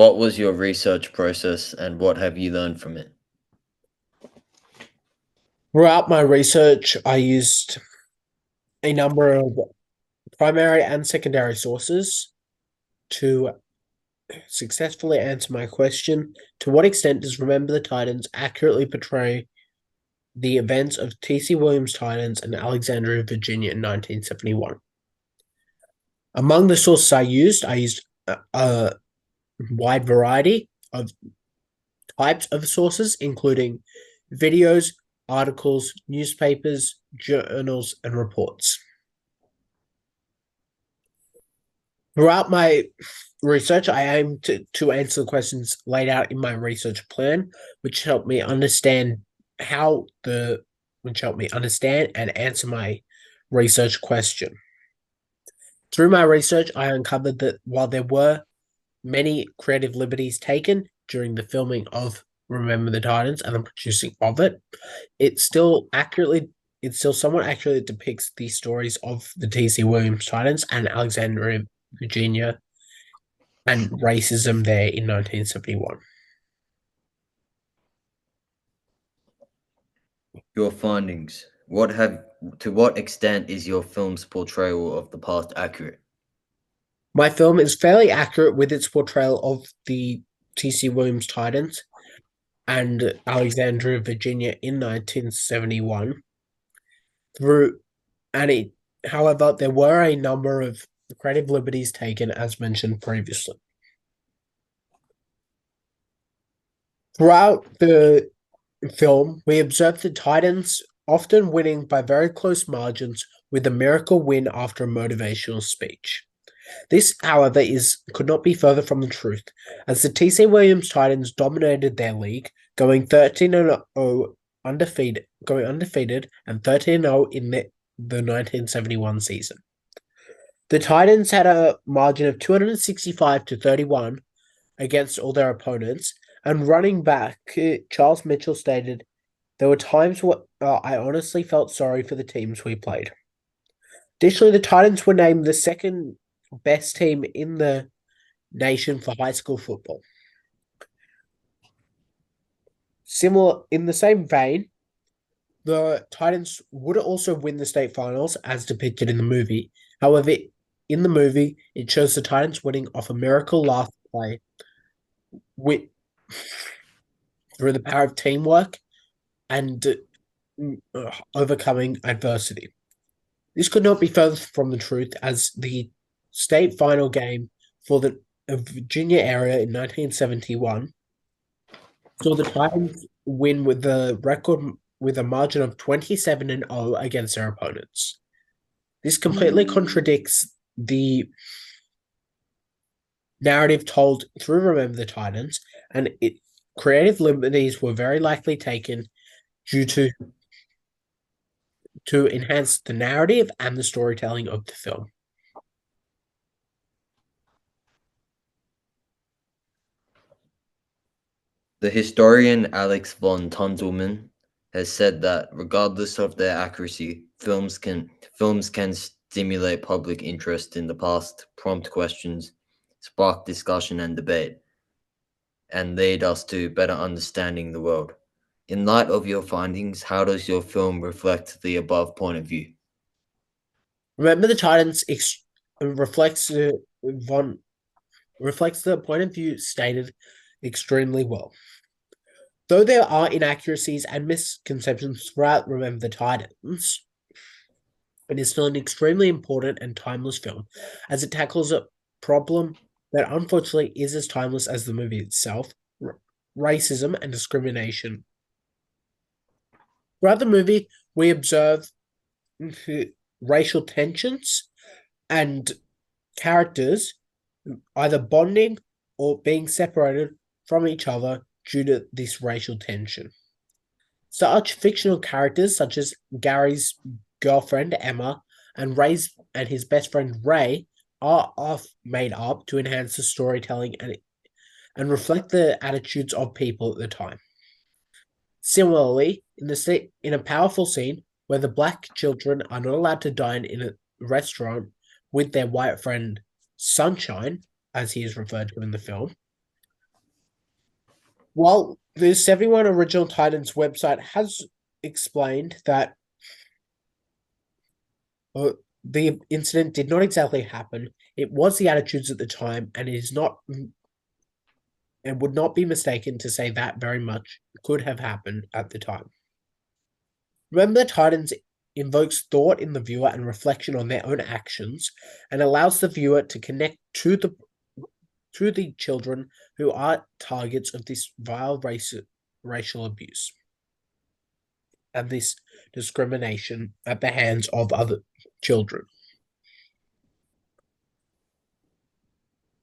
What was your research process and what have you learned from it? Throughout my research, I used a number of primary and secondary sources to successfully answer my question: to what extent does Remember the Titans accurately portray the events of T.C. Williams' Titans and Alexandria, Virginia in 1971? Among the sources I used a wide variety of types of sources, including videos, articles, newspapers, journals, and reports. Throughout my research, I aim to answer the questions laid out in my research plan, which helped me understand how the which helped me understand and answer my research question. Through my research, I uncovered that while there were many creative liberties taken during the filming of Remember the Titans and the producing of it, it still somewhat accurately depicts the stories of the T.C. Williams Titans and Alexandria, Virginia, and racism there in 1971. Your findings. To what extent is your film's portrayal of the past accurate? My film is fairly accurate with its portrayal of the T.C. Williams Titans and Alexandria, Virginia in 1971. Through and it, However, there were a number of creative liberties taken, as mentioned previously. Throughout the film, we observed the Titans often winning by very close margins with a miracle win after a motivational speech. This, however, could not be further from the truth, as the T.C. Williams Titans dominated their league, going 13-0 undefeated and 13-0 in the 1971 season. The Titans had a margin of 265-31 against all their opponents, and running back Charles Mitchell stated, "There were times where I honestly felt sorry for the teams we played." Additionally, the Titans were named the second best team in the nation for high school football. Similar in the same vein, the Titans would also win the state finals as depicted in the movie. However, in the movie, it shows the Titans winning off a miracle last play with through the power of teamwork and overcoming adversity. This could not be further from the truth, as the state final game for the Virginia area in 1971 saw the Titans win with a margin of 27-0 against their opponents. This completely contradicts the narrative told through Remember the Titans, and creative liberties were very likely taken due to enhance the narrative and the storytelling of the film. The historian Alex von Tunzelmann has said that regardless of their accuracy, films can stimulate public interest in the past, prompt questions, spark discussion and debate, and lead us to better understanding the world. In light of your findings, how does your film reflect the above point of view? Remember the Titans reflects the point of view stated extremely well. Though there are inaccuracies and misconceptions throughout Remember the Titans, it is still an extremely important and timeless film, as it tackles a problem that unfortunately is as timeless as the movie itself: racism and discrimination. Throughout the movie, we observe racial tensions and characters either bonding or being separated from each other due to this racial tension. Such fictional characters such as Gary's girlfriend Emma and his best friend Ray are made up to enhance the storytelling and reflect the attitudes of people at the time. Similarly, in a powerful scene where the black children are not allowed to dine in a restaurant with their white friend Sunshine, as he is referred to in the film, While the 71 Original Titans website has explained that uh, the incident did not exactly happen, it was the attitudes at the time, and it is not and would not be mistaken to say that very much could have happened at the time. Remember, Titans invokes thought in the viewer and reflection on their own actions, and allows the viewer to connect to the children who are targets of this racial abuse and this discrimination at the hands of other children.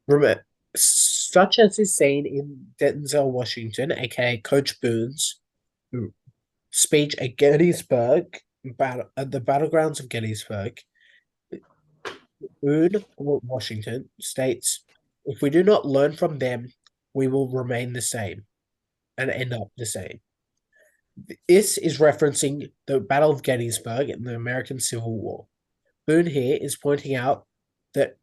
Remember, such as is seen in Denzel Washington, aka Coach Boone's speech at Gettysburg, at the battlegrounds of Gettysburg. Boone Washington states, "If we do not learn from them, we will remain the same and end up the same." This is referencing the Battle of Gettysburg in the American Civil War. Boone here is pointing out that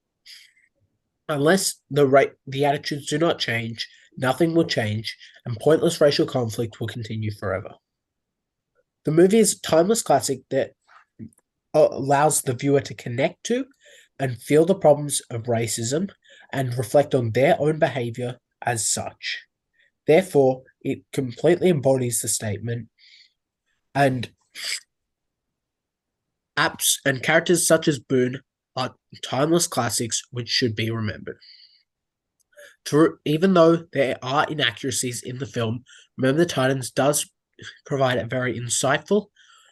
unless the attitudes do not change, nothing will change, and pointless racial conflict will continue forever. The movie is a timeless classic that allows the viewer to connect to and feel the problems of racism and reflect on their own behavior as such. Therefore, it completely embodies the statement, and apps and characters such as Boone are timeless classics which should be remembered. Even though there are inaccuracies in the film, Remember the Titans does provide a very insightful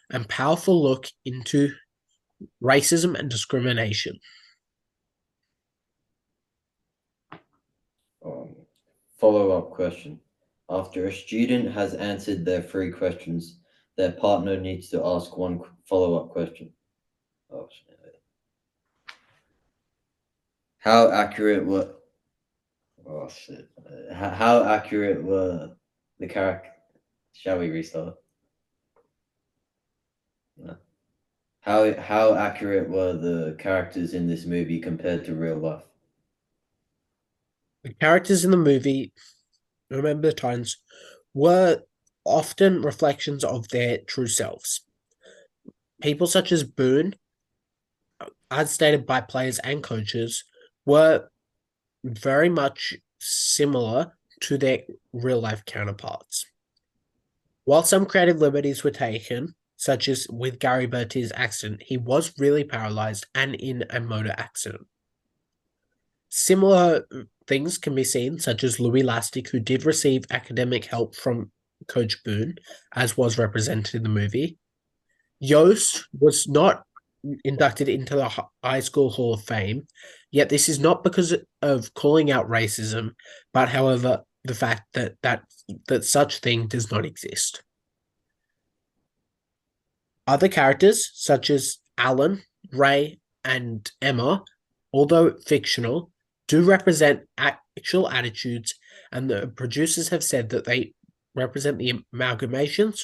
and powerful look into racism and discrimination. Um, Follow-up question. After a student has answered their three questions, their partner needs to ask one follow-up question. Oh, how accurate were oh shit. How accurate were the character? Shall we restart? No. How accurate were the characters in this movie compared to real life? The characters in the movie, Remember the Titans, were often reflections of their true selves. People such as Boone, as stated by players and coaches, were very much similar to their real life counterparts. While some creative liberties were taken, such as with Gary Bertier's accident, he was really paralyzed and in a motor accident. Similar things can be seen, such as Louis Lastic, who did receive academic help from Coach Boone, as was represented in the movie. Yost was not inducted into the High School Hall of Fame, yet this is not because of calling out racism, but however, the fact that such thing does not exist. Other characters, such as Alan, Ray, and Emma, although fictional, do represent actual attitudes, and the producers have said that they represent the amalgamations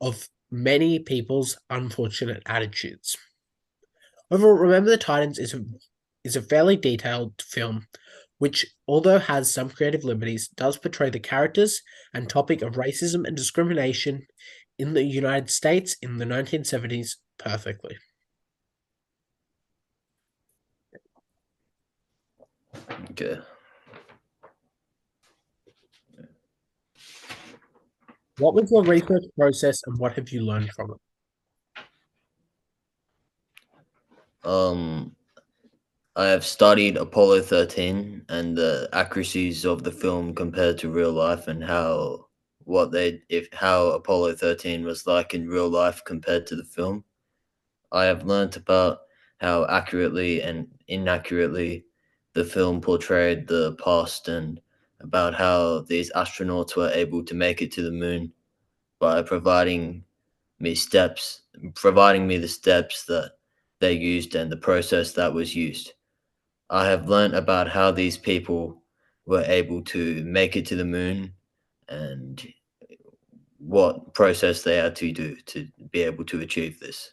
of many people's unfortunate attitudes. Overall, Remember the Titans is a fairly detailed film, which, although has some creative liberties, does portray the characters and topic of racism and discrimination in the United States in the 1970s perfectly. Okay. What was your research process and what have you learned from it? Um, I have studied Apollo 13 and the accuracies of the film compared to real life and how Apollo 13 was like in real life compared to the film. I have learnt about how accurately and inaccurately the film portrayed the past and about how these astronauts were able to make it to the moon by providing me the steps that they used and the process that was used. I have learnt about how these people were able to make it to the moon and what process they had to do to be able to achieve this.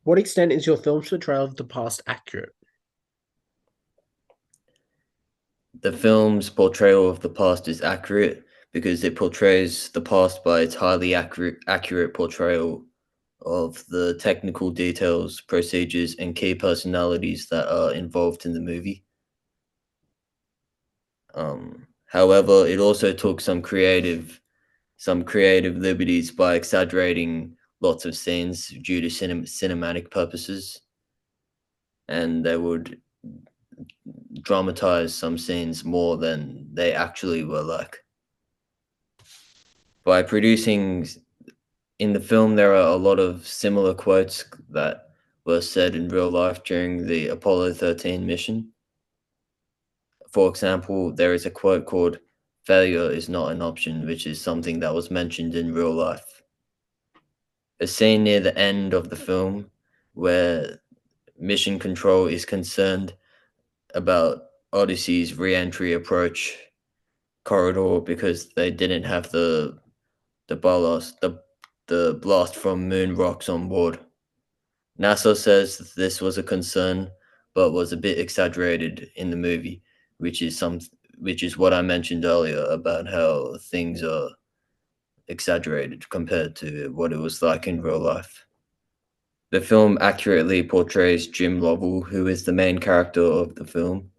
What extent is your film's portrayal of the past accurate? The film's portrayal of the past is accurate because it portrays the past by its highly accurate portrayal of the technical details, procedures, and key personalities that are involved in the movie. However, it also took some creative liberties by exaggerating lots of scenes due to cinematic purposes, and they would dramatize some scenes more than they actually were like. By producing in the film, there are a lot of similar quotes that were said in real life during the Apollo 13 mission. For example, there is a quote called "Failure is not an option," which is something that was mentioned in real life. A scene near the end of the film where Mission Control is concerned about Odyssey's re-entry approach corridor because they didn't have the ballast the blast from moon rocks on board. NASA says that this was a concern, but was a bit exaggerated in the movie, which is some which is what I mentioned earlier about how things are exaggerated compared to what it was like in real life. The film accurately portrays Jim Lovell, who is the main character of the film,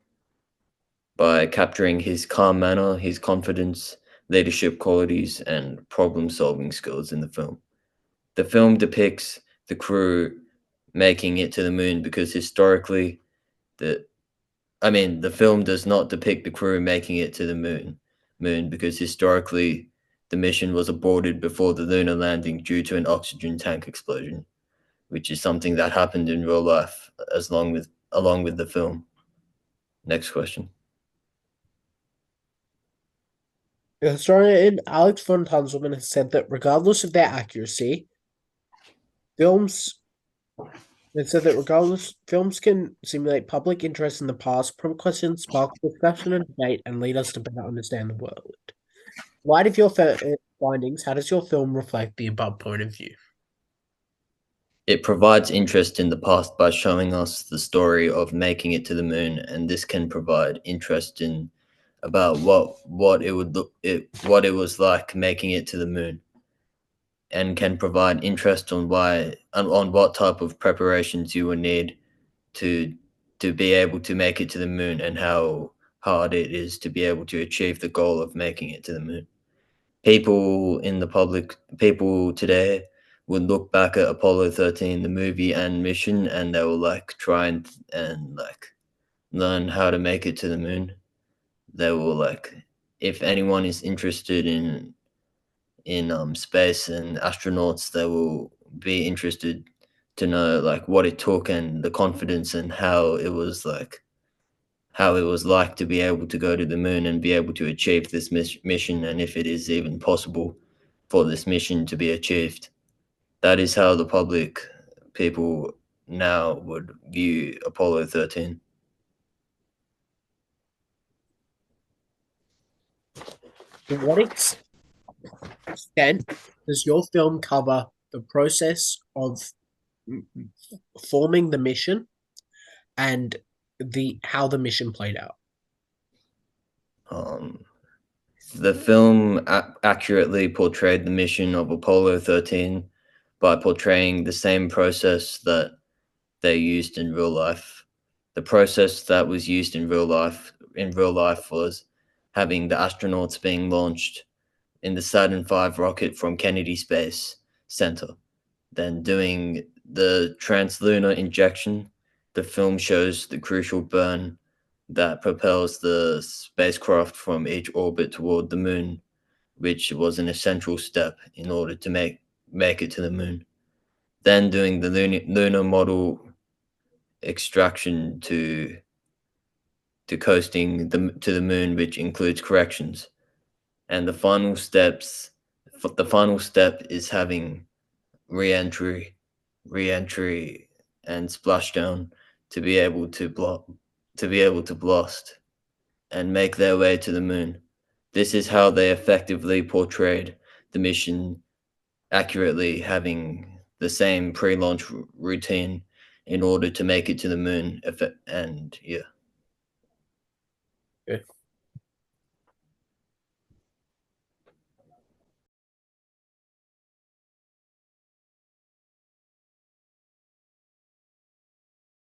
by capturing his calm manner, his confidence, leadership qualities, and problem solving skills in the film. The film depicts the crew making it to the moon because historically, the the film does not depict the crew making it to the moon because historically, the mission was aborted before the lunar landing due to an oxygen tank explosion, which is something that happened in real life as long with along with the film. Next question. The historian Alex von Tunzelman has said that regardless of their accuracy, films films can simulate public interest in the past, prompt questions, spark discussion and debate, and lead us to better understand the world. In light of your findings, how does your film reflect the above point of view? It provides interest in the past by showing us the story of making it to the moon, and this can provide interest in about what it would look it what it was like making it to the moon, and can provide interest on on what type of preparations you would need to be able to make it to the moon and how hard it is to be able to achieve the goal of making it to the moon. People today would look back at Apollo 13, the movie and mission, and they will like try and like learn how to make it to the moon. They will like, if anyone is interested in space and astronauts, they will be interested to know like what it took and the confidence and how it was like to be able to go to the moon and be able to achieve this mission, and if it is even possible for this mission to be achieved. That is how the public people now would view Apollo 13. To what extent does your film cover the process of forming the mission and the how the mission played out? Um, the film accurately portrayed the mission of Apollo 13 by portraying the same process that they used in real life. The process that was used in real life was having the astronauts being launched in the Saturn V rocket from Kennedy Space Center, then doing the translunar injection. The film shows the crucial burn that propels the spacecraft from each orbit toward the moon, which was an essential step in order to make it to the moon. Then doing the lunar model extraction to coasting to the moon, which includes corrections. And the final step is having re-entry, re-entry, and splashdown to be able to blast and make their way to the moon. This is how they effectively portrayed the mission accurately, having the same pre-launch routine in order to make it to the moon. And yeah.